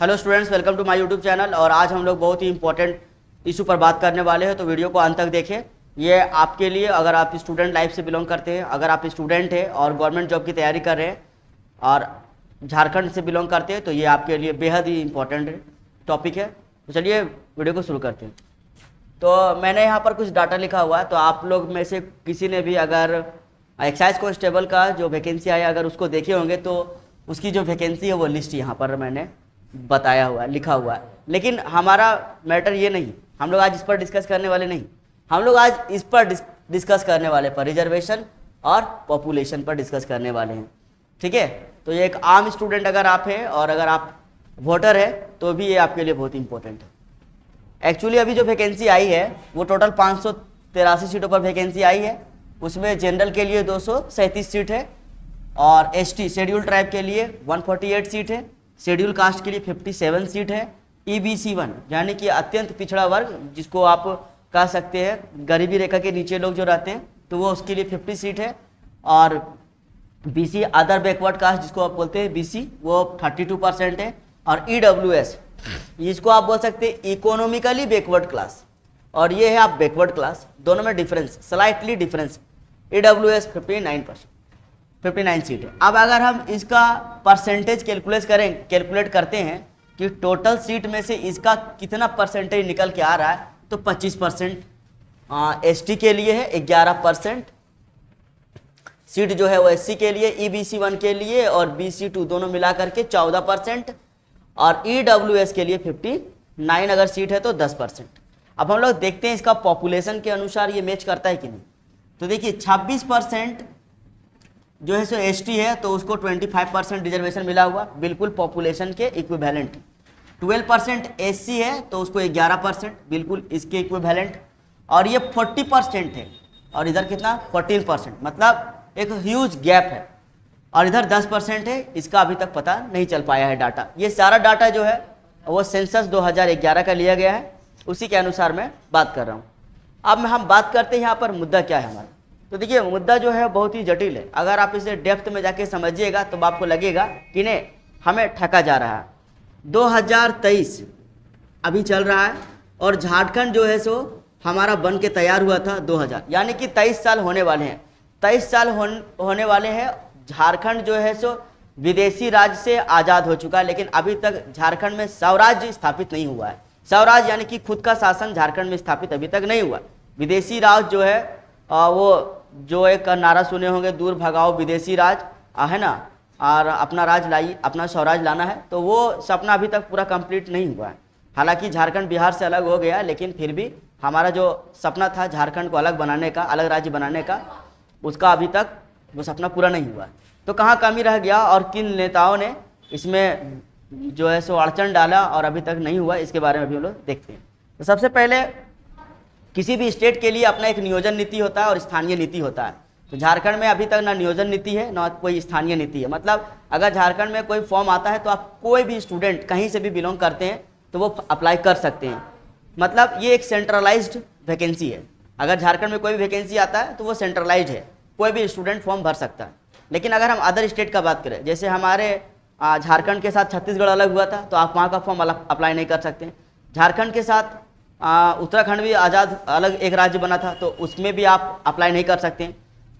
Hello students, welcome to my YouTube channel. और आज हम लोग बहुत ही इंपॉर्टेंट इशू पर बात करने वाले हैं, तो वीडियो को अंत तक देखें। ये आपके लिए, अगर आप स्टूडेंट लाइफ से बिलोंग करते हैं, अगर आप स्टूडेंट हैं और गवर्नमेंट जॉब की तैयारी कर रहे हैं और झारखंड से बिलोंग करते हैं, तो ये आपके लिए बेहद ही इंपॉर्टेंट टॉपिक है। तो चलिए वीडियो को शुरू करते हैं। तो मैंने यहाँ पर कुछ डाटा लिखा हुआ है, तो आप लोग में से किसी ने भी अगर एक्साइज कांस्टेबल का जो वैकेंसी आया अगर उसको देखे होंगे, तो उसकी जो वैकेंसी है वो लिस्ट यहाँ पर मैंने बताया हुआ है, लिखा हुआ है। लेकिन हमारा मैटर ये नहीं, हम लोग आज इस पर डिस्कस करने वाले नहीं। हम लोग आज इस पर डिस्कस करने वाले पर रिजर्वेशन और पॉपुलेशन पर डिस्कस करने वाले हैं। ठीक है, तो ये एक आम स्टूडेंट अगर आप हैं और अगर आप वोटर है तो भी ये आपके लिए बहुत इंपॉर्टेंट है। एक्चुअली अभी जो वैकेंसी आई है वो टोटल 583 सीटों पर वैकेंसी आई है। उसमें जनरल के लिए 237 सीट है और एसटी शेड्यूल ट्राइब के लिए 148 सीट है, शेड्यूल कास्ट के लिए 57 सीट है, ईबीसी 1 यानी कि अत्यंत पिछड़ा वर्ग, जिसको आप कह सकते हैं गरीबी रेखा के नीचे लोग जो रहते हैं, तो वो उसके लिए 50 सीट है। और बीसी अदर बैकवर्ड कास्ट जिसको आप बोलते हैं बीसी, वो 32% है। और ईडब्ल्यूएस जिसको आप बोल सकते हैं इकोनॉमिकली बैकवर्ड क्लास, और ये है आप बैकवर्ड क्लास। दोनों में difference, slightly difference. EWS 59 seat है। अब अगर हम इसका परसेंटेज कैलकुलेट करते हैं कि टोटल सीट में से इसका कितना परसेंटेज निकल के आ रहा है, तो 25% एसटी के लिए है, 11% सीट जो है वो एससी के लिए, ईबीसी 1 के लिए और बीसी 2 दोनों मिला करके 14%, और ईडब्ल्यूएस के लिए 59 अगर सीट है तो 10%। अब हम लोग देखते हैं इसका पॉपुलेशन के अनुसार ये मैच करता है कि नहीं। तो देखिए 26% जो है सो एसटी है, तो उसको 25% रिजर्वेशन मिला हुआ, बिल्कुल पॉपुलेशन के इक्विवेलेंट। 12% एससी है तो उसको 11%, बिल्कुल इसके इक्विवेलेंट। और ये 40% है और इधर कितना 14%, मतलब एक ह्यूज गैप है। और इधर 10% है, इसका अभी तक पता नहीं चल पाया है डाटा। ये सारा डाटा जो है वो सेंसस 2011 का लिया गया है, उसी के अनुसार मैं बात कर रहा हूँ। अब हम बात करते हैं यहाँ पर मुद्दा क्या है हमारा। तो देखिए मुद्दा जो है बहुत ही जटिल है। अगर आप इसे डेप्थ में जाके समझिएगा तो आपको लगेगा कि नहीं हमें ठगा जा रहा है। 2023 अभी चल रहा है और झारखंड जो है सो हमारा बन के तैयार हुआ था 2000, यानी कि 23 साल होने वाले हैं। 23 साल होने वाले हैं। झारखंड जो है सो विदेशी राज्य से आज़ाद हो चुका है, लेकिन अभी तक झारखंड में स्वराज्य स्थापित नहीं हुआ है। स्वराज यानी कि खुद का शासन झारखंड में स्थापित अभी तक नहीं हुआ। विदेशी राज जो है वो जो एक नारा सुने होंगे, दूर भगाओ विदेशी राज, है ना, और अपना राज लाइए, अपना स्वराज लाना है, तो वो सपना अभी तक पूरा कंप्लीट नहीं हुआ है। हालांकि झारखंड बिहार से अलग हो गया, लेकिन फिर भी हमारा जो सपना था झारखंड को अलग बनाने का, अलग राज्य बनाने का, उसका अभी तक वो सपना पूरा नहीं हुआ। तो कहाँ कमी रह गया और किन नेताओं ने इसमें जो है सो अड़चन डाला और अभी तक नहीं हुआ, इसके बारे में भी हम लोग देखते हैं। तो सबसे पहले किसी भी स्टेट के लिए अपना एक नियोजन नीति होता है और स्थानीय नीति होता है। तो झारखंड में अभी तक ना नियोजन नीति है ना कोई स्थानीय नीति है। मतलब अगर झारखंड में कोई फॉर्म आता है तो आप कोई भी स्टूडेंट कहीं से भी बिलोंग करते हैं तो वो अप्लाई कर सकते हैं। मतलब ये एक सेंट्रलाइज्ड वैकेंसी है। अगर झारखंड में कोई भी वैकेंसी आता है तो वो सेंट्रलाइज्ड है, कोई भी स्टूडेंट फॉर्म भर सकता है। लेकिन अगर हम अदर स्टेट का बात करें, जैसे हमारे झारखंड के साथ छत्तीसगढ़ अलग हुआ था, तो आप वहाँ का फॉर्म अप्लाई नहीं कर सकते। झारखंड के साथ उत्तराखंड भी आज़ाद अलग एक राज्य बना था, तो उसमें भी आप अप्लाई नहीं कर सकते।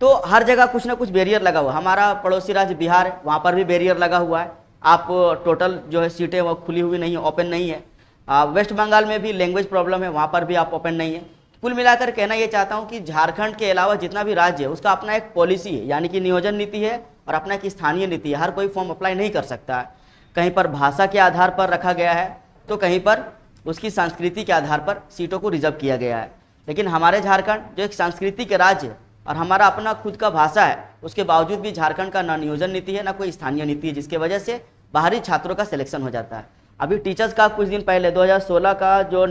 तो हर जगह कुछ ना कुछ बैरियर लगा हुआ। हमारा पड़ोसी राज्य बिहार है, वहाँ पर भी बैरियर लगा हुआ है। आप टोटल जो है सीटें वो खुली हुई नहीं है, ओपन नहीं है। वेस्ट बंगाल में भी लैंग्वेज प्रॉब्लम है, वहाँ पर भी आप ओपन नहीं है। कुल मिलाकर कहना ये चाहता हूँ कि झारखंड के अलावा जितना भी राज्य है उसका अपना एक पॉलिसी है, यानी कि नियोजन नीति है और अपना एक स्थानीय नीति है। हर कोई फॉर्म अप्लाई नहीं कर सकता है। कहीं पर भाषा के आधार पर रखा गया है, तो कहीं पर उसकी संस्कृति के आधार पर सीटों को रिजर्व किया गया है। लेकिन हमारे झारखंड जो एक संस्कृति के राज्य है और हमारा अपना खुद का भाषा है, उसके बावजूद भी झारखंड का ना नियोजन नीति है ना कोई स्थानीय नीति है, जिसकी वजह से बाहरी छात्रों का सिलेक्शन हो जाता है। अभी टीचर्स का कुछ दिन पहले 2016 का जो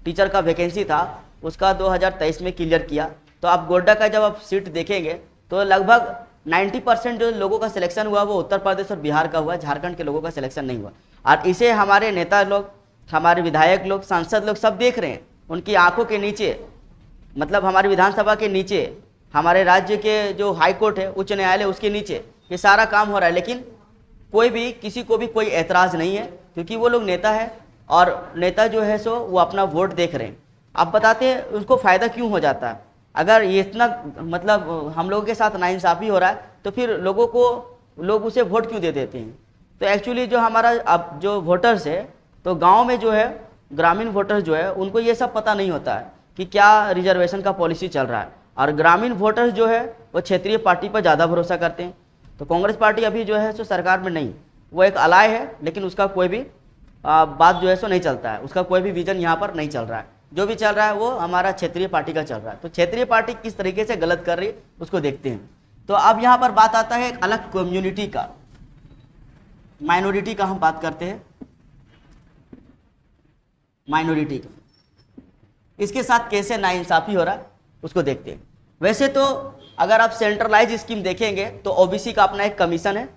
टीचर का वैकेंसी था उसका 2023 में क्लियर किया। तो आप गोड्डा का जब आप सीट देखेंगे तो लगभग 90% जो लोगों का सिलेक्शन हुआ वो उत्तर प्रदेश और बिहार का हुआ, झारखंड के लोगों का सिलेक्शन नहीं हुआ। और इसे हमारे नेता लोग, हमारे विधायक लोग, सांसद लोग सब देख रहे हैं। उनकी आंखों के नीचे, मतलब हमारी विधानसभा के नीचे, हमारे राज्य के जो हाई कोर्ट है, उच्च न्यायालय, उसके नीचे ये सारा काम हो रहा है। लेकिन कोई भी, किसी को भी कोई ऐतराज़ नहीं है। क्योंकि वो लोग नेता है और नेता जो है सो वो अपना वोट देख रहे हैं। अब बताते हैं उसको फ़ायदा क्यों हो जाता है। अगर ये इतना मतलब हम लोगों के साथ नाइंसाफ़ी हो रहा है तो फिर लोग उसे वोट क्यों दे देते हैं। तो एक्चुअली जो हमारा अब जो वोटर्स है, तो गांव में जो है ग्रामीण वोटर्स जो है उनको ये सब पता नहीं होता है कि क्या रिजर्वेशन का पॉलिसी चल रहा है, और ग्रामीण वोटर्स जो है वो क्षेत्रीय पार्टी पर ज़्यादा भरोसा करते हैं। तो कांग्रेस पार्टी अभी जो है सो सरकार में नहीं, वो एक अलाय है, लेकिन उसका कोई भी बात जो है सो नहीं चलता है, उसका कोई भी विजन यहाँ पर नहीं चल रहा है। जो भी चल रहा है वो हमारा क्षेत्रीय पार्टी का चल रहा है। तो क्षेत्रीय पार्टी किस तरीके से गलत कर रही है उसको देखते हैं। तो अब यहाँ पर बात आता है एक अलग कम्युनिटी का, माइनॉरिटी का हम बात करते हैं, माइनॉरिटी का, इसके साथ कैसे नाइंसाफ़ी हो रहा है उसको देखते हैं। वैसे तो अगर आप सेंट्रलाइज स्कीम देखेंगे तो ओबीसी का अपना एक कमीशन है,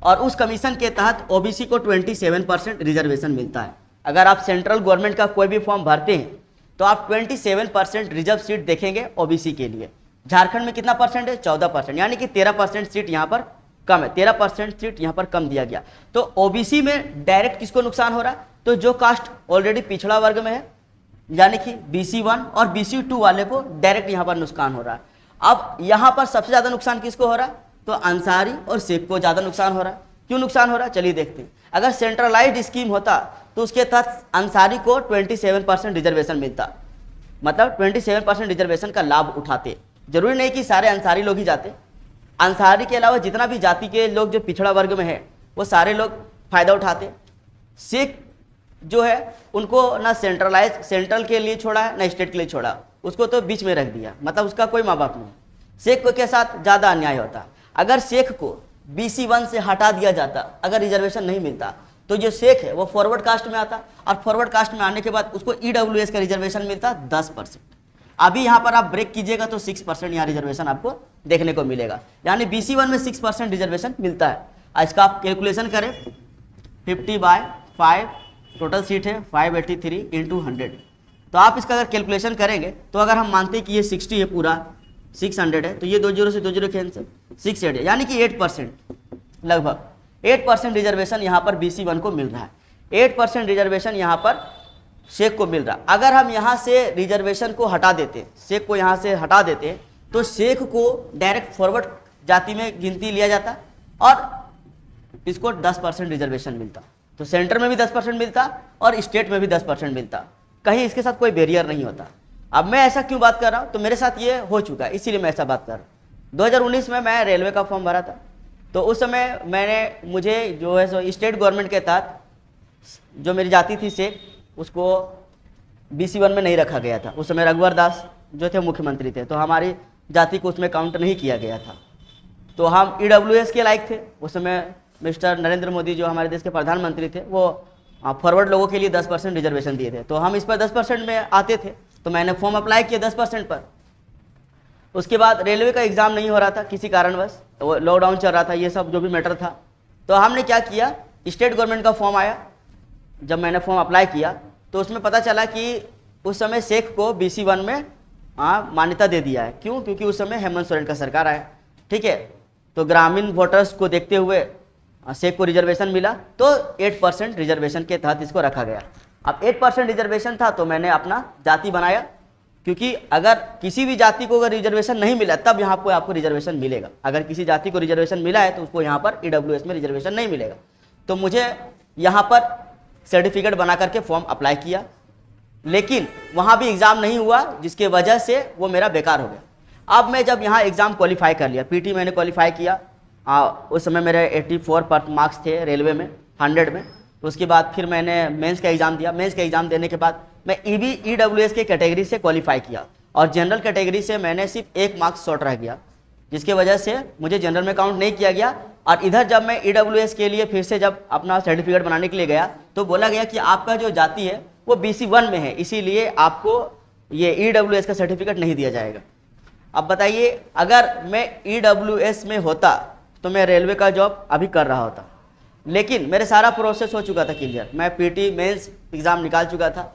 और उस कमीशन के तहत ओबीसी को 27% रिजर्वेशन मिलता है। अगर आप सेंट्रल गवर्नमेंट का कोई भी फॉर्म भरते हैं तो आप 27% रिजर्व सीट देखेंगे ओबीसी के लिए। झारखंड में कितना परसेंट है? 14%, यानी कि 13% सीट यहाँ पर कम है, 13% सीट यहाँ पर कम दिया गया। तो ओबीसी में डायरेक्ट किसको नुकसान हो रहा है? तो जो कास्ट ऑलरेडी पिछड़ा वर्ग में है, यानी कि BC1 और BC2 वाले को डायरेक्ट यहाँ पर नुकसान हो रहा है। अब यहाँ पर सबसे ज़्यादा नुकसान किसको हो रहा है? तो अंसारी और शेख को ज़्यादा नुकसान हो रहा है। क्यों नुकसान हो रहा है चलिए देखते हैं। अगर सेंट्रलाइज्ड स्कीम होता तो उसके तहत अंसारी को 27% रिजर्वेशन मिलता, मतलब 27% रिजर्वेशन का लाभ उठाते। जरूरी नहीं कि सारे अंसारी लोग ही जाते, अंसारी के अलावा जितना भी जाति के लोग जो पिछड़ा वर्ग में है वो सारे लोग फायदा उठाते। शेख जो है उनको ना सेंट्रल के लिए छोड़ा है ना स्टेट के लिए छोड़ा, उसको तो बीच में रख दिया, मतलब उसका कोई माँ बाप नहीं। शेख को के साथ ज़्यादा अन्याय होता। अगर शेख को BC1 से हटा दिया जाता, अगर रिजर्वेशन नहीं मिलता, तो जो शेख है वो फॉरवर्ड कास्ट में आता, और फॉरवर्ड कास्ट में आने के बाद उसको EWS का रिजर्वेशन मिलता 10%। अभी यहाँ पर आप ब्रेक कीजिएगा तो 6% यहाँ रिजर्वेशन आपको देखने को मिलेगा, यानी BC1 में 6% रिजर्वेशन मिलता है। इसका आप कैलकुलेशन करें, 50/5 टोटल सीट है 583 × 100। तो आप इसका अगर कैलकुलेशन करेंगे तो अगर हम मानते हैं कि ये 60 है, पूरा 600 है, तो ये 2 जीरो से 2 जीरो कैंसिल, 6 है, यानी कि 8%, लगभग 8% रिजर्वेशन यहाँ पर BC1 को मिल रहा है। 8% रिजर्वेशन यहाँ पर शेख को मिल रहा। अगर हम यहाँ से रिजर्वेशन को हटा देते, शेख को यहाँ से हटा देते, तो शेख को डायरेक्ट फॉरवर्ड जाति में गिनती लिया जाता और इसको 10% रिजर्वेशन मिलता। तो सेंटर में भी 10% मिलता और स्टेट में भी 10% मिलता, कहीं इसके साथ कोई बैरियर नहीं होता। अब मैं ऐसा क्यों बात कर रहा हूँ? तो मेरे साथ ये हो चुका है, इसीलिए मैं ऐसा बात कर रहा हूँ। 2019 में मैं रेलवे का फॉर्म भरा था, तो उस समय मुझे जो है सो स्टेट गवर्नमेंट के तहत जो मेरी जाति थी शेख, उसको BC1 में नहीं रखा गया था। उस समय रघुवर दास जो थे मुख्यमंत्री थे, तो हमारी जाति को उसमें काउंट नहीं किया गया था, तो हम EWS के लायक थे। उस समय मिस्टर नरेंद्र मोदी जो हमारे देश के प्रधानमंत्री थे, वो फॉरवर्ड लोगों के लिए 10% रिजर्वेशन दिए थे, तो हम इस पर 10% में आते थे। तो मैंने फॉर्म अप्लाई किया 10% पर। उसके बाद रेलवे का एग्ज़ाम नहीं हो रहा था किसी कारणवश, तो लॉकडाउन चल रहा था, ये सब जो भी मैटर था। तो हमने क्या किया, स्टेट गवर्नमेंट का फॉर्म आया। जब मैंने फॉर्म अप्लाई किया तो उसमें पता चला कि उस समय शेख को BC1 में मान्यता दे दिया है। क्यों? क्योंकि उस समय हेमंत सोरेन का सरकार आया, ठीक है। तो ग्रामीण वोटर्स को देखते हुए शेख को रिजर्वेशन मिला, तो 8% रिजर्वेशन के तहत इसको रखा गया। अब 8% रिजर्वेशन था तो मैंने अपना जाति बनाया, क्योंकि अगर किसी भी जाति को अगर रिजर्वेशन नहीं मिला तब यहाँ पर आपको रिजर्वेशन मिलेगा। अगर किसी जाति को रिजर्वेशन मिला है तो उसको यहाँ पर EWS में रिजर्वेशन नहीं मिलेगा। तो मुझे यहाँ पर सर्टिफिकेट बना करके फॉर्म अप्लाई किया, लेकिन वहाँ भी एग्ज़ाम नहीं हुआ, जिसके वजह से वो मेरा बेकार हो गया। अब मैं जब यहाँ एग्ज़ाम क्वालिफाई कर लिया, PT मैंने क्वालिफाई किया, उस समय मेरे 84 मार्क्स थे रेलवे में 100 में। तो उसके बाद फिर मैंने मेंस का एग्ज़ाम दिया। मेंस का एग्ज़ाम देने के बाद मैं EWS के कैटेगरी से क्वालिफाई किया, और जनरल कैटेगरी से मैंने सिर्फ 1 मार्क्स शॉर्ट रह गया, जिसके वजह से मुझे जनरल में काउंट नहीं किया गया। और इधर जब मैं EWS के लिए फिर से जब अपना सर्टिफिकेट बनाने के लिए गया तो बोला गया कि आपका जो जाति है वो BC1 में है, इसीलिए आपको ये EWS का सर्टिफिकेट नहीं दिया जाएगा। अब बताइए, अगर मैं EWS में होता तो मैं रेलवे का जॉब अभी कर रहा होता, लेकिन मेरे सारा प्रोसेस हो चुका था क्लियर। मैं PT मेंस एग्ज़ाम निकाल चुका था,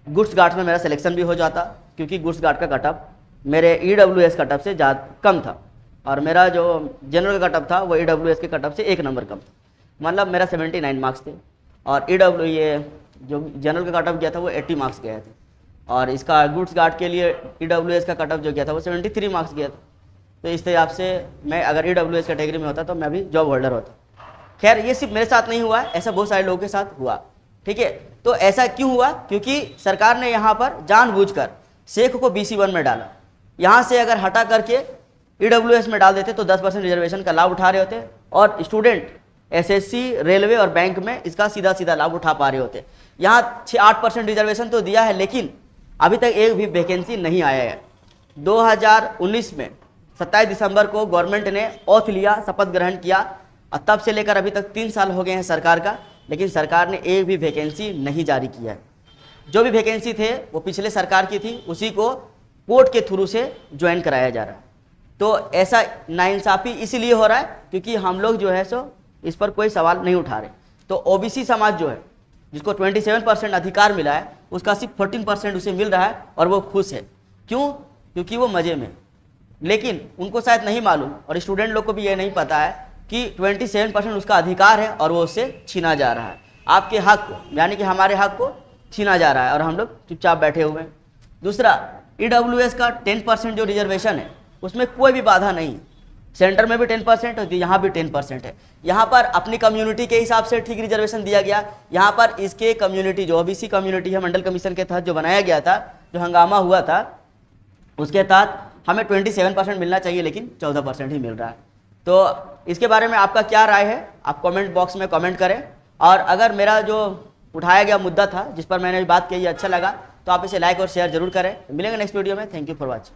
गुड्स गार्ड में मेरा सिलेक्शन भी हो जाता, क्योंकि गुड्स गार्ड का कटअप मेरे EWS कटअप से ज़्यादा कम था, और मेरा जो जनरल का कटअप था वो EWS के कटअप से 1 नंबर कम था, मतलब मेरा 79 मार्क्स थे। और EW ये जो जनरल का कट ऑफ गया था वो 80 मार्क्स गए थे, और इसका गुड्स गार्ड के लिए EWS का कट ऑफ जो गया था वो 73 मार्क्स गया था। तो इस हिसाब से मैं अगर EWS कैटेगरी में होता तो मैं भी जॉब होल्डर होता। खैर ये सिर्फ मेरे साथ नहीं हुआ है, ऐसा बहुत सारे लोगों के साथ हुआ। ठीक है, तो ऐसा क्यों हुआ? क्योंकि सरकार ने यहाँ पर जानबूझकर शेख को BC1 में डाला। यहाँ से अगर हटा करके EWS में डाल देते तो 10% रिजर्वेशन का लाभ उठा रहे होते, और स्टूडेंट SSC, रेलवे और बैंक में इसका सीधा सीधा लाभ उठा पा रहे होते। यहाँ 8% रिजर्वेशन तो दिया है, लेकिन अभी तक एक भी वैकेंसी नहीं आया है। 2019 में 27 दिसंबर को गवर्नमेंट ने ओथ लिया, शपथ ग्रहण किया, और तब से लेकर अभी तक 3 साल हो गए हैं सरकार का, लेकिन सरकार ने एक भी वैकेंसी नहीं जारी किया है। जो भी वैकेंसी थे वो पिछले सरकार की थी, उसी को कोर्ट के थ्रू से ज्वाइन कराया जा रहा है। तो ऐसा नाइंसाफ़ी इसीलिए हो रहा है क्योंकि हम लोग जो है सो इस पर कोई सवाल नहीं उठा रहे। तो OBC समाज जो है, जिसको 27% अधिकार मिला है, उसका सिर्फ 14% उसे मिल रहा है और वो खुश है। क्यों? क्योंकि वो मज़े में। लेकिन उनको शायद नहीं मालूम, और स्टूडेंट लोग को भी ये नहीं पता है कि 27% उसका अधिकार है और वो उससे छीना जा रहा है। आपके हक को, यानी कि हमारे हक को छीना जा रहा है, और हम लोग चुपचाप बैठे हुए हैं। दूसरा, EWS का 10% जो रिजर्वेशन है उसमें कोई भी बाधा नहीं। सेंटर में भी 10% है, यहाँ भी 10% है। यहाँ पर अपनी कम्युनिटी के हिसाब से ठीक रिजर्वेशन दिया गया। यहाँ पर इसके कम्युनिटी जो OBC कम्युनिटी है, मंडल कमीशन के तहत जो बनाया गया था, जो हंगामा हुआ था, उसके तहत हमें 27% मिलना चाहिए, लेकिन 14% ही मिल रहा है। तो इसके बारे में आपका क्या राय है, आप कमेंट बॉक्स में कमेंट करें। और अगर मेरा जो उठाया गया मुद्दा था, जिस पर मैंने बात की, अच्छा लगा तो आप इसे लाइक और शेयर जरूर करें। मिलेंगे नेक्स्ट वीडियो में। Thank you for watching.